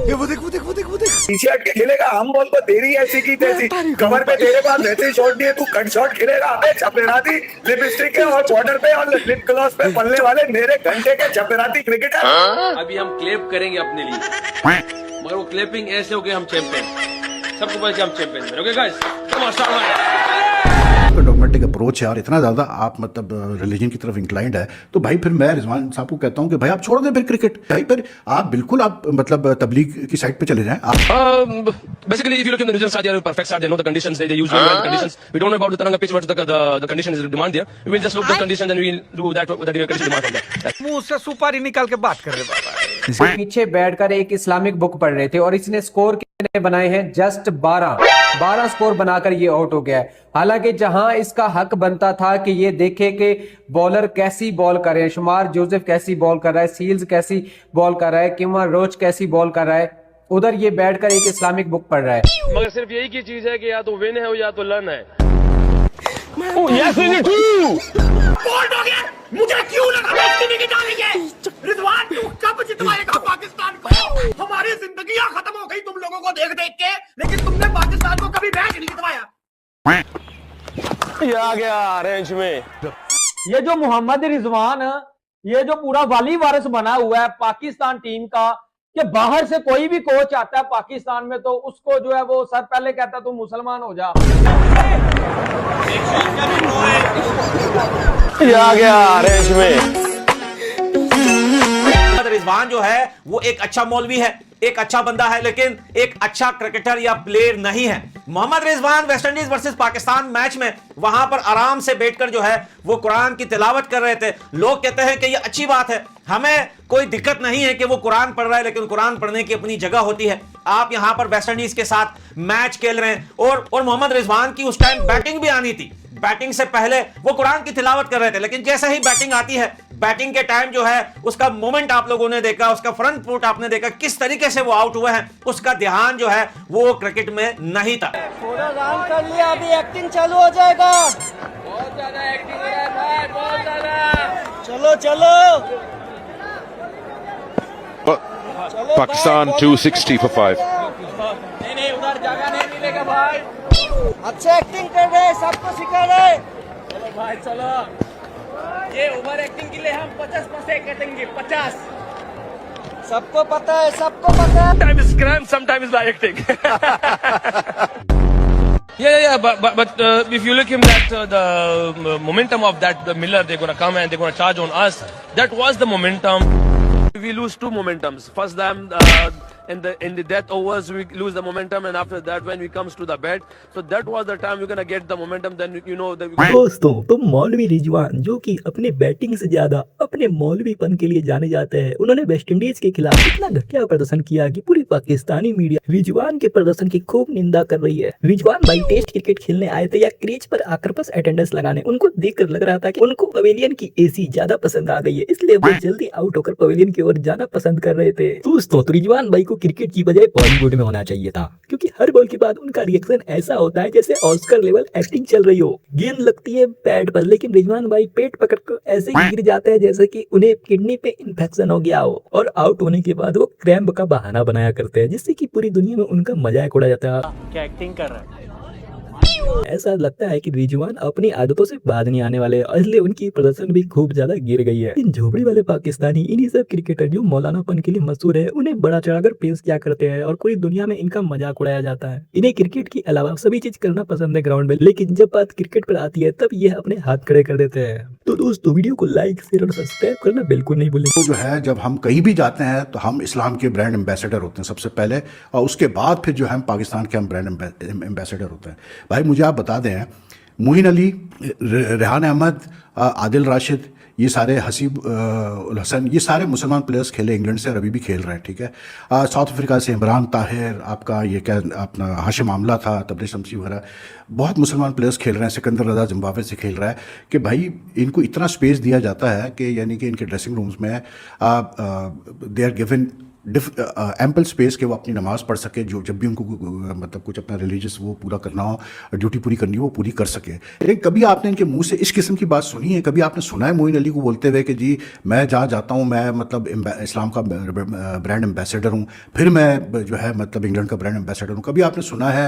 पीछे हट के खेलेगा, हम बॉल को तेरी ऐसी की तैसी, कमर पे तेरे पास वैसे शॉट नहीं है, तू कट शॉट खेलेगा। अबे चपेराती लिपस्टिक है और बॉर्डर पे और लिप ग्लॉस पे पलने वाले मेरे घंटे के चपेराती क्रिकेटर। अभी हम क्लेप करेंगे अपने लिए, मगर वो क्लेपिंग ऐसे हो गए हम चैंपियन, सबको पता हम champion. Okay guys, come on dogmatic approach है और इतना ज़्यादा आप मतलब रिलीजन की तरफ इंक्लाइंड है, तो भाई फिर मैं रिजवान साहब को कहता हूँ कि भाई आप छोड़ दें फिर क्रिकेट। भाई फिर आप बिल्कुल आप मतलब तबलीग की साइड पे चले जाएं आप। Basically, if you look in the region side, they are perfect side. They know the conditions. They use the conditions. We don't know about the Taranga pitch, what the conditions demand there. We will just look the conditions and we will do that the condition demand from that. मुंह से सुपारी निकाल के बात कर रहे बाबा। पीछे बैठकर एक इस्लामिक बुक पढ़ रहे थे और इसने स्कोर कितने बनाए हैं? जस्ट 12 स्कोर बनाकर ये आउट हो गया है। हालांकि जहां इसका हक बनता था कि ये देखे कि बॉलर कैसी बॉल कर रहे हैं, शुमार जोसेफ कैसी बॉल कर रहा है, सील्स कैसी बॉल कर रहा है, किमा रोच कैसी बॉल कर रहा है, उधर ये बैठकर एक इस्लामिक बुक पढ़ रहा है। मगर सिर्फ यही की चीज है कि या तो विन है या तो लर्न है। मुझे क्यों लगा विकेट डालेंगे? रिजवान तू कब जितवाएगा पाकिस्तान को? हमारी जिंदगियां खत्म हो गई तुम लोगों को देख देख के, लेकिन तुमने पाकिस्तान को कभी मैच नहीं जितवाया। ये आ गया रेंज में। ये जो मोहम्मद रिजवान, ये जो पूरा वाली वारिस बना हुआ है पाकिस्तान टीम का, कि बाहर से कोई भी कोच आता है पाकिस्तान में तो उसको जो है वो सर पहले कहता तू मुसलमान हो जा। ये आ गया रेंज में। रिजवान जो है वो एक अच्छा मौलवी है, एक अच्छा बंदा है, लेकिन एक अच्छा क्रिकेटर या प्लेयर नहीं है। Mohammad Rizwan West Indies versus Pakistan match में वहां पर आराम से बैठकर जो है वो कुरान की तिलावत कर रहे थे। लोग कहते हैं कि ये अच्छी बात है, हमें कोई दिक्कत नहीं है कि वो कुरान पढ़ रहा है, लेकिन कुरान पढ़ने की अपनी जगह होती है। आप यहां पर वेस्टइंडीज के साथ मैच खेल रहे हैं और मोहम्मद रिजवान की उस टाइम बैटिंग भी आनी थी। बैटिंग से पहले वो कुरान की तिलावत कर रहे थे, लेकिन जैसे ही बैटिंग आती है, बैटिंग के टाइम जो है उसका मोमेंट आप लोगों ने देखा, उसका फ्रंट फुट आपने देखा, किस तरीके से वो आउट हुए हैं, उसका ध्यान जो है वो क्रिकेट में नहीं था। थोड़ा रन कर लिया, अभी एक्टिंग चालू हो जाएगा। बहुत ज्यादा एक्टिंग हो रहा है भाई, बहुत ज्यादा। चलो चलो Pakistan 260 for 5. नहीं उधर जगह नहीं मिलेगा भाई। अच्छे एक्टिंग कर रहे, सबको सिखा रहे। चलो भाई चलो, ये ओवर एक्टिंग के लिए हम 50% कटेंगे, 50। सबको पता है, सबको पता है। Sometimes is crime, sometimes is acting. Yeah. But if you look him that the momentum of that the Miller, they're gonna come and they're gonna charge on us. That was the momentum. We lose two momentums. First time in the death overs we lose the momentum, and after that when we comes to the bat, so that was the time we're gonna get the momentum. Then you know that दोस्तों, तो मौलवी रिजवान जो कि अपने batting से ज्यादा अपने मौलवीपन के लिए जाने जाते हैं, उन्होंने वेस्टइंडीज के खिलाफ इतना घटिया प्रदर्शन किया कि पूरी पाकिस्तानी मीडिया रिजवान के प्रदर्शन की खूब निंदा कर रही है। रिजवान भाई टेस्ट क्रिकेट खेलने आए थे या क्रीज पर आकर बस अटेंडेंस लगाने, उनको देखकर लग रहा था कि उनको पवेलियन की एसी ज्यादा पसंद आ गई है, इसलिए वो जल्दी आउट होकर पवेलियन की ओर जाना पसंद कर रहे थे। दोस्तों, तो रिजवान भाई को क्रिकेट की बजाय बॉलीवुड में होना चाहिए था, क्योंकि हर बॉल के बाद उनका रिएक्शन ऐसा होता है जैसे ऑस्कर लेवल एक्टिंग चल रही हो। गेंद लगती है बैट पर, लेकिन रिजवान भाई पेट पकड़कर ऐसे गिर जाते हैं जैसे कि उन्हें किडनी पे इन्फेक्शन हो गया हो, और आउट होने के बाद वो क्रैम्प का बहाना बनाया करते हैं, जिससे कि पूरी दुनिया में उनका मजाक उड़ा जाता है। क्या एक्टिंग कर रहा है? ऐसा लगता है कि रिजवान अपनी आदतों से बाज नहीं आने वाले, इसलिए उनकी प्रदर्शन भी खूब ज्यादा गिर गई है। इन झोपड़ी वाले पाकिस्तानी, इन्हीं सब क्रिकेटर जो मौलानापन के लिए मशहूर है, उन्हें बड़ा चढ़ाकर पेश किया करते हैं और पूरी दुनिया में इनका मजाक उड़ाया जाता है। इन्हें क्रिकेट के अलावा सभी चीज करना पसंद है ग्राउंड में, लेकिन जब बात क्रिकेट पर आती है तब ये अपने हाथ खड़े कर देते हैं। तो दोस्तों, वीडियो को लाइक, शेयर और सब्सक्राइब करना बिल्कुल नहीं भूलें। तो जो है जब हम कहीं भी जाते हैं तो हम इस्लाम के ब्रांड एम्बेसडर होते हैं सबसे पहले, और उसके बाद फिर जो है हम पाकिस्तान के हम ब्रांड एम्बेसडर होते हैं। भाई मुझे आप बता दें, मोइन अली, रेहान अहमद, आदिल राशिद, ये सारे हसीब उल हसन, ये सारे मुसलमान प्लेयर्स खेले इंग्लैंड से और अभी भी खेल रहे हैं, ठीक है। साउथ अफ्रीका से इमरान ताहिर, आपका ये क्या अपना हाशिम आमला था, तबरेज़ शमसी वगैरह, बहुत मुसलमान प्लेयर्स खेल रहे हैं। सिकंदर रजा जिम्बाब्वे से खेल रहा है। कि भाई इनको इतना स्पेस दिया जाता है कि यानी कि इनके ड्रेसिंग रूम्स में they are given ample space के वो अपनी नमाज पढ़ सके, जो जब भी उनको मतलब कुछ अपना रिलीजियस वो पूरा करना हो, ड्यूटी पूरी करनी हो, वो पूरी कर सके। लेकिन कभी आपने इनके मुंह से इस किस्म की बात सुनी है? कभी आपने सुना है मोइन अली को बोलते हुए कि जी मैं जहाँ जाता हूँ मैं मतलब इस्लाम का ब्रांड एम्बेसडर हूँ, फिर मैं जो है मतलब इंग्लैंड का ब्रांड एम्बेसडर हूँ? कभी आपने सुना है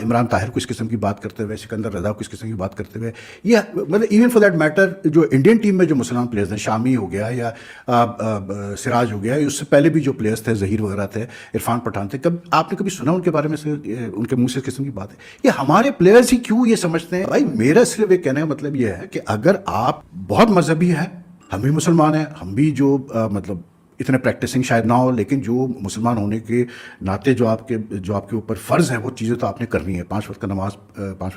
इमरान ताहिर को इस किस्म की बात करते हुए, सिकंदर रजा को इस किस्म की बात करते हुए? या मतलब इवन फॉर दैट मैटर जो इंडियन टीम में जो मुसलमान प्लेयर्स हैं, शामी हो गया या सिराज हो गया, उससे पहले भी जो प्लेयर्स थे, जहीर वगैरह थे, इरफान पठान थे, कब आपने कभी सुना उनके बारे में से, उनके मुंह से इस किस्म की बात है? ये हमारे प्लेयर्स ही क्यों ये समझते हैं? भाई मेरा सिर्फ एक कहने का मतलब ये है कि अगर आप बहुत मजहबी है, हम भी मुसलमान हैं, हम भी जो मतलब इतने प्रैक्टिसिंग शायद ना हो, लेकिन जो मुसलमान होने के नाते जो आपके ऊपर फ़र्ज़ है वो चीज़ें तो आपने करनी है। 5 वक्त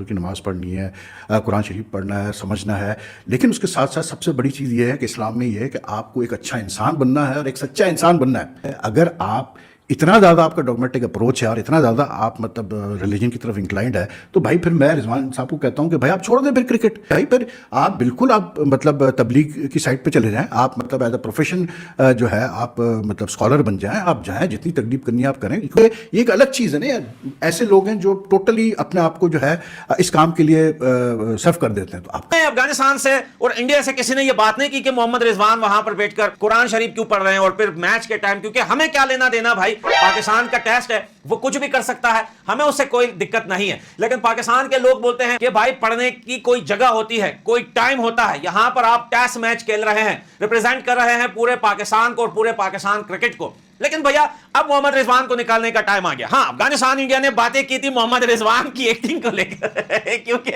की नमाज़ पढ़नी है, कुरान शरीफ पढ़ना है, समझना है। लेकिन उसके साथ साथ सबसे बड़ी चीज़ ये है कि इस्लाम में ये है कि आपको एक अच्छा इंसान बनना है और एक सच्चा इंसान बनना है। अगर आप इतना ज़्यादा आपका डॉगमेटिक अप्रोच है और इतना ज़्यादा आप मतलब रिलीजन की तरफ इंक्लाइंड है, तो भाई फिर मैं रिजवान साहब को कहता हूँ कि भाई आप छोड़ दें फिर क्रिकेट। भाई फिर आप बिल्कुल आप मतलब तबलीग की साइड पे चले जाएं, आप मतलब एज अ प्रोफेशन जो है आप मतलब स्कॉलर बन जाएं, आप जाएं, जितनी तकलीफ करनी है आप करें। ये एक अलग चीज़ है ना यार, ऐसे लोग हैं जो टोटली अपने आप को जो है इस काम के लिए सर्व कर देते हैं। तो आप अफगानिस्तान से और इंडिया से किसी ने यह बात नहीं की कि मोहम्मद रिजवान वहां पर बैठकर कुरान शरीफ क्यों पढ़ रहे हैं और फिर मैच के टाइम, क्योंकि हमें क्या लेना देना भाई, पाकिस्तान का टेस्ट है, वो कुछ भी कर सकता है, हमें उससे कोई दिक्कत नहीं है। लेकिन पाकिस्तान के लोग बोलते हैं कि भाई पढ़ने की कोई जगह होती है, कोई टाइम होता है। यहां पर आप टेस्ट मैच खेल रहे हैं, रिप्रेजेंट कर रहे हैं पूरे पाकिस्तान को और पूरे पाकिस्तान क्रिकेट को। लेकिन भैया अब मोहम्मद रिजवान को निकालने का टाइम आ गया। हाँ, अफगानिस्तान इंडिया ने बातें की थी मोहम्मद रिजवान की एक्टिंग को लेकर क्योंकि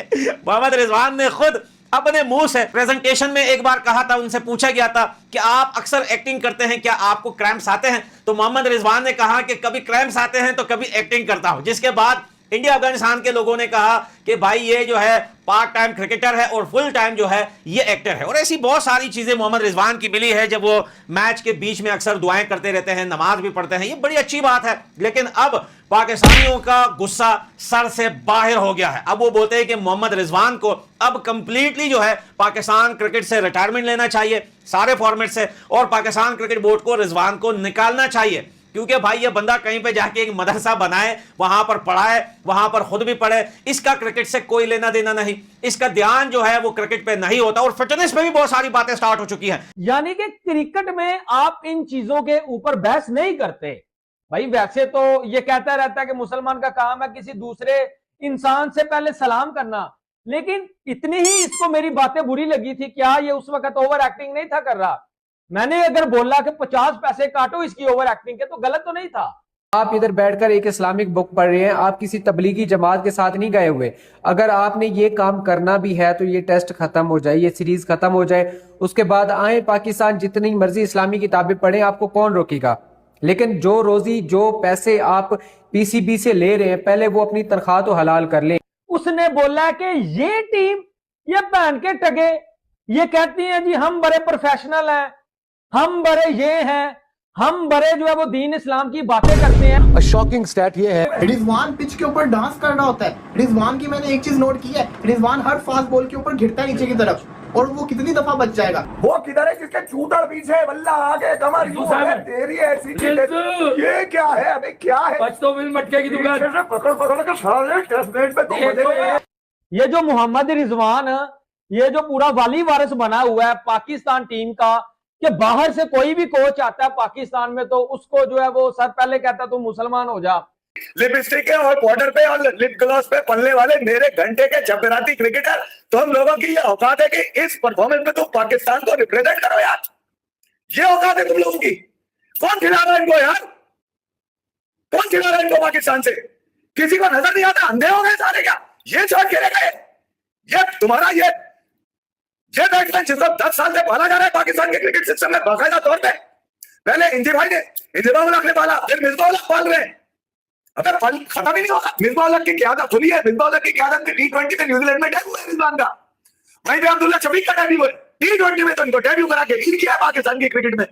मोहम्मद रिजवान ने खुद अपने मुंह से प्रेजेंटेशन में एक बार कहा था, उनसे पूछा गया था कि आप अक्सर एक्टिंग करते हैं, क्या आपको क्रैम्प्स आते हैं? तो मोहम्मद रिजवान ने कहा कि कभी क्रैम्प्स आते हैं तो कभी एक्टिंग करता हूं। जिसके बाद इंडिया अफगानिस्तान के लोगों ने कहा कि भाई ये जो है पार्ट टाइम क्रिकेटर है और फुल टाइम जो है ये एक्टर है। और ऐसी बहुत सारी चीजें मोहम्मद रिजवान की मिली है, जब वो मैच के बीच में अक्सर दुआएं करते रहते हैं, नमाज भी पढ़ते हैं, ये बड़ी अच्छी बात है। लेकिन अब पाकिस्तानियों का गुस्सा सर से बाहर हो गया है। अब वो बोलते हैं कि मोहम्मद रिजवान को अब कंप्लीटली जो है पाकिस्तान क्रिकेट से रिटायरमेंट लेना चाहिए, सारे फॉर्मेट से, और पाकिस्तान क्रिकेट बोर्ड को रिजवान को निकालना चाहिए। क्योंकि भाई ये बंदा कहीं पे जाके एक मदरसा बनाए, वहां पर पढ़ाए, वहां पर खुद भी पढ़े, इसका क्रिकेट से कोई लेना देना नहीं, इसका ध्यान जो है वो क्रिकेट पे नहीं होता। और फिटनेस पे भी बहुत सारी बातें स्टार्ट हो चुकी हैं। यानी कि क्रिकेट में आप इन चीजों के ऊपर बहस नहीं करते भाई। वैसे तो ये कहता रहता है कि मुसलमान का काम है किसी दूसरे इंसान से पहले सलाम करना, लेकिन इतनी ही इसको मेरी बातें बुरी लगी थी। क्या ये उस वक्त ओवर एक्टिंग नहीं था कर रहा? मैंने अगर बोला कि 50 पैसे काटो इसकी ओवर एक्टिंग के, तो गलत तो नहीं था। आप इधर बैठकर एक इस्लामिक बुक पढ़ रहे हैं, आप किसी तबलीगी जमात के साथ नहीं गए हुए। अगर आपने ये काम करना भी है तो ये टेस्ट खत्म हो जाए, ये सीरीज खत्म हो जाए, उसके बाद आए पाकिस्तान, जितनी मर्जी इस्लामी किताबें पढ़ें, आपको कौन रोकेगा। लेकिन जो रोजी जो पैसे आप पीसीबी से ले रहे हैं, पहले वो अपनी तनख्वाह तो हलाल कर लें। उसने बोला कि ये टीम, ये पहन के टगे, ये कहती है जी हम बड़े प्रोफेशनल हैं, हम बड़े ये हैं, हम बड़े जो है वो दीन इस्लाम की बातें करते हैं। शॉकिंग स्टैट ये है, रिजवान पिच के ऊपर डांस कर रहा होता है। रिजवान की मैंने एक चीज नोट की है, रिजवान हर फास्ट बॉल के ऊपर गिरता है नीचे की तरफ, और वो कितनी दफा बच जाएगा। वो किधर है जिसके चूतर पीछे, बल्ला आगे, कमर यूं है, तेरी ऐसी ये क्या है? अबे क्या है? बचतो बिल मटके की दुकान, पकड़ पकड़ के सारे टेस्ट मैच में तुम मजे। ये जो मोहम्मद रिजवान, ये जो पूरा वाली वारिस बना हुआ है पाकिस्तान टीम का, कि बाहर से कोई भी कोच आता है पाकिस्तान में तो उसको जो है वो सर पहले कहता तू मुसलमान हो जा। लिपस्टिक है और बॉर्डर पे और लिप ग्लॉस पे पलने वाले मेरे घंटे के जबराती क्रिकेटर, तो हम लोगों की ये औकात है कि इस परफॉर्मेंस में तुम पाकिस्तान को रिप्रेजेंट करो यार। ये औकात है तुम लोगों की। कौन खिला रहा है इनको यार? कौन खिला रहा है इनको पाकिस्तान से? किसी को नजर नहीं आता? अंधे हो गए सारे क्या? ये शॉट खेलेगा ये तुम्हारा ये बैट्समैन जिसको 10 साल से पाला जा रहा है पाकिस्तान के क्रिकेट सिस्टम में बाकायदा तौर पे। पहले इंजी भाई ने, इंजमाउल ने पाला, फिर मिसबाउल पाल रहे हैं। अगर फल खत्म ही नहीं होगा। मिसबाउल की क्यादत खुली है, मिसबाउल की क्यादत में T20 में न्यूजीलैंड में डेब्यू है रिजवान का, वहीं पे अब्दुल्ला शफीक का डेब्यू है। T20 में तो इनको डेब्यू करा के लीड किया पाकिस्तान की क्रिकेट में।